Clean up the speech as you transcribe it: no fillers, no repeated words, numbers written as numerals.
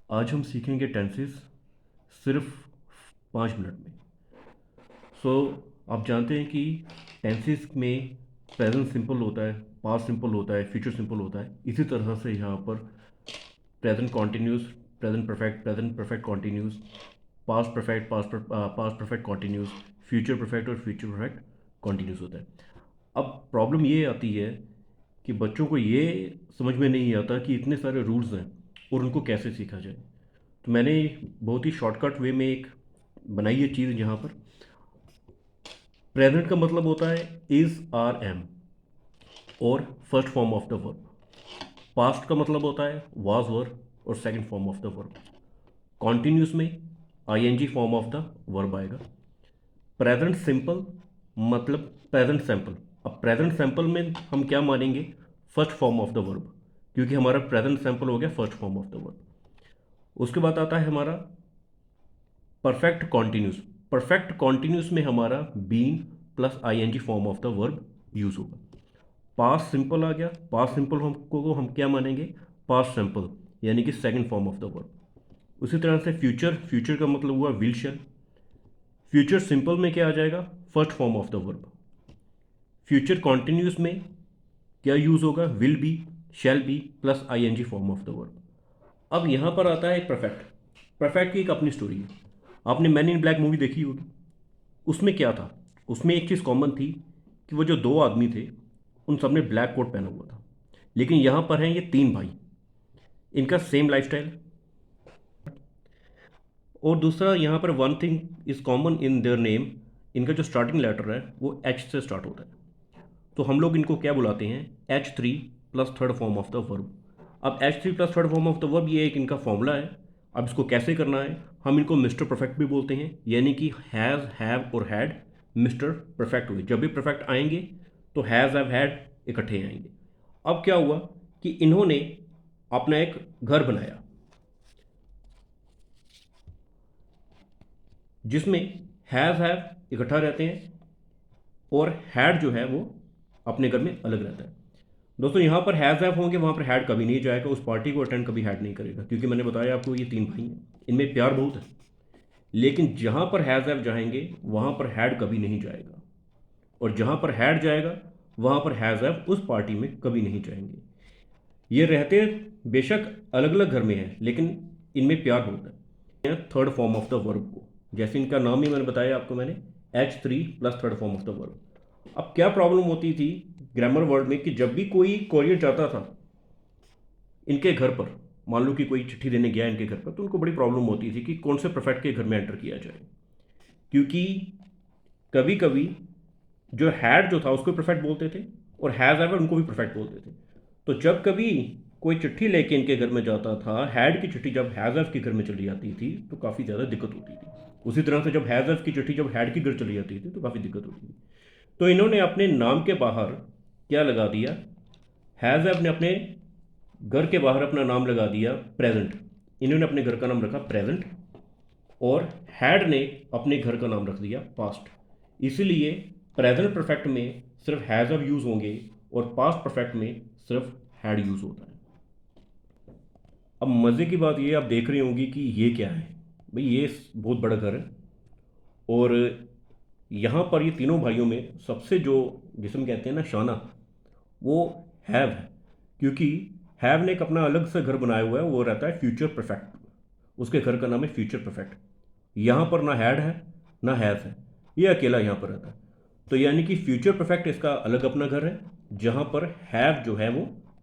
आज हम सीखेंगे टेंसेस सिर्फ 5 मिनट में। सो आप जानते हैं कि टेंसेस में प्रेजेंट सिंपल होता है, पास्ट सिंपल होता है, फ्यूचर सिंपल होता है। इसी तरह से यहाँ पर present continuous, present perfect continuous, past perfect continuous, future perfect और फ्यूचर परफेक्ट कॉन्टिन्यूस होता है। अब प्रॉब्लम ये आती है कि बच्चों को ये समझ में नहीं आता कि इतने सारे रूल्स हैं और उनको कैसे सीखा जाए। तो मैंने बहुत ही शॉर्टकट वे में एक बनाई है चीज़ जहाँ पर प्रेजेंट का मतलब होता है इज़ आर एम और first form of the verb. Past का मतलब होता है वाज वर और second form of the verb. Continuous में ING form of the verb आएगा। प्रेजेंट सिंपल मतलब प्रेजेंट सैम्पल। अब प्रेजेंट सैम्पल में हम क्या मानेंगे? First form of the verb, क्योंकि हमारा प्रेजेंट सैम्पल हो गया first form of the verb. उसके बाद आता है हमारा परफेक्ट कॉन्टिन्यूस। परफेक्ट कॉन्टिन्यूस में हमारा been plus ING form of the verb use होगा। पास्ट सिंपल आ गया। पास्ट सिंपल को हम क्या मानेंगे? पास्ट सिंपल, यानी कि second form of the verb. उसी तरह से फ्यूचर, फ्यूचर का मतलब हुआ विल शैल। फ्यूचर सिंपल में क्या आ जाएगा? First form of the verb. Future continuous में क्या यूज होगा? Will be, shall be plus ING form of the verb. अब यहां पर आता है परफेक्ट। परफेक्ट की एक अपनी स्टोरी है। आपने मैन इन ब्लैक मूवी देखी होगी। उसमें क्या था? उसमें एक चीज़ कॉमन थी कि वो जो दो आदमी थे उन सब ने ब्लैक कोट पहना हुआ था। लेकिन यहाँ पर हैं ये तीन भाई, इनका सेम लाइफस्टाइल। और दूसरा यहाँ पर one thing is common in their name. इनका जो स्टार्टिंग लेटर है वो एच से स्टार्ट होता है। तो हम लोग इनको क्या बुलाते हैं? H3 plus third form of the verb. अब H3 plus third form of the verb ये एक इनका फॉर्मूला है। अब इसको कैसे करना है? हम इनको मिस्टर परफेक्ट भी बोलते हैं, यानी कि हैज़, हैव और हैड मिस्टर परफेक्ट हुए। जब भी परफेक्ट आएंगे तो हैज़, हैव, हैड इकट्ठे आएंगे। अब क्या हुआ कि इन्होंने अपना एक घर बनाया जिसमें हैज़, हैव इकट्ठा रहते हैं और हैड जो है वो अपने घर में अलग रहता है। दोस्तों यहाँ पर हैज़ हैव होंगे, वहाँ पर हैड कभी नहीं जाएगा। उस पार्टी को अटेंड कभी हैड नहीं करेगा, क्योंकि मैंने बताया आपको ये तीन भाई हैं, इनमें प्यार बहुत है। लेकिन जहाँ पर हैज़ हैव जाएंगे वहाँ पर हैड कभी नहीं जाएगा, और जहाँ पर हैड जाएगा वहाँ पर हैज़ हैव उस पार्टी में कभी नहीं जाएंगे। ये रहते बेशक अलग अलग घर में हैं, लेकिन इनमें प्यार बहुत है। Third form of the verb को, जैसे इनका नाम ही मैंने बताया आपको, मैंने H3 plus third form of the verb. अब क्या प्रॉब्लम होती थी ग्रामर वर्ड में कि जब भी कोई कोरियर जाता था इनके घर पर, मान लो कि कोई चिट्ठी देने गया इनके घर पर, तो उनको बड़ी प्रॉब्लम होती थी कि कौन से परफेक्ट के घर में एंटर किया जाए। क्योंकि कभी कभी जो हैड जो था उसको परफेक्ट बोलते थे और हैज़ एवर उनको भी परफेक्ट बोलते थे। तो जब कभी कोई चिट्ठी लेके इनके घर में जाता था, हैड की चिट्ठी जब हैज़ एव के घर में चली जाती थी तो काफ़ी ज़्यादा दिक्कत होती थी। उसी तरह से जब हैज़ एव की चिट्ठी जब हैड के घर चली जाती थी तो काफ़ी दिक्कत होती थी। तो इन्होंने अपने नाम के बाहर क्या लगा दिया? हैज़ एव ने अपने घर के बाहर अपना नाम लगा दिया प्रेजेंट। इन्होंने अपने घर का नाम रखा प्रेजेंट, और हैड ने अपने घर का नाम रख दिया पास्ट। इसीलिए प्रेजेंट परफेक्ट में सिर्फ हैज़ ऑफ यूज़ होंगे और पास्ट परफेक्ट में सिर्फ हैड यूज़ होता है। अब मज़े की बात ये आप देख रही होंगी कि ये क्या है। भाई ये बहुत बड़ा घर है, और यहाँ पर ये तीनों भाइयों में सबसे जो जिसम कहते हैं ना शाना, वो हैव है। क्योंकि हैव ने एक अपना अलग से घर बनाया हुआ है, वो रहता है फ्यूचर परफेक्ट। उसके घर का नाम है फ्यूचर परफेक्ट। यहाँ पर ना हैड है ना हैव है, ये अकेला यहाँ पर रहता है। तो यानी कि फ्यूचर परफेक्ट इसका अलग अपना घर है, जहाँ पर हैव जो है वो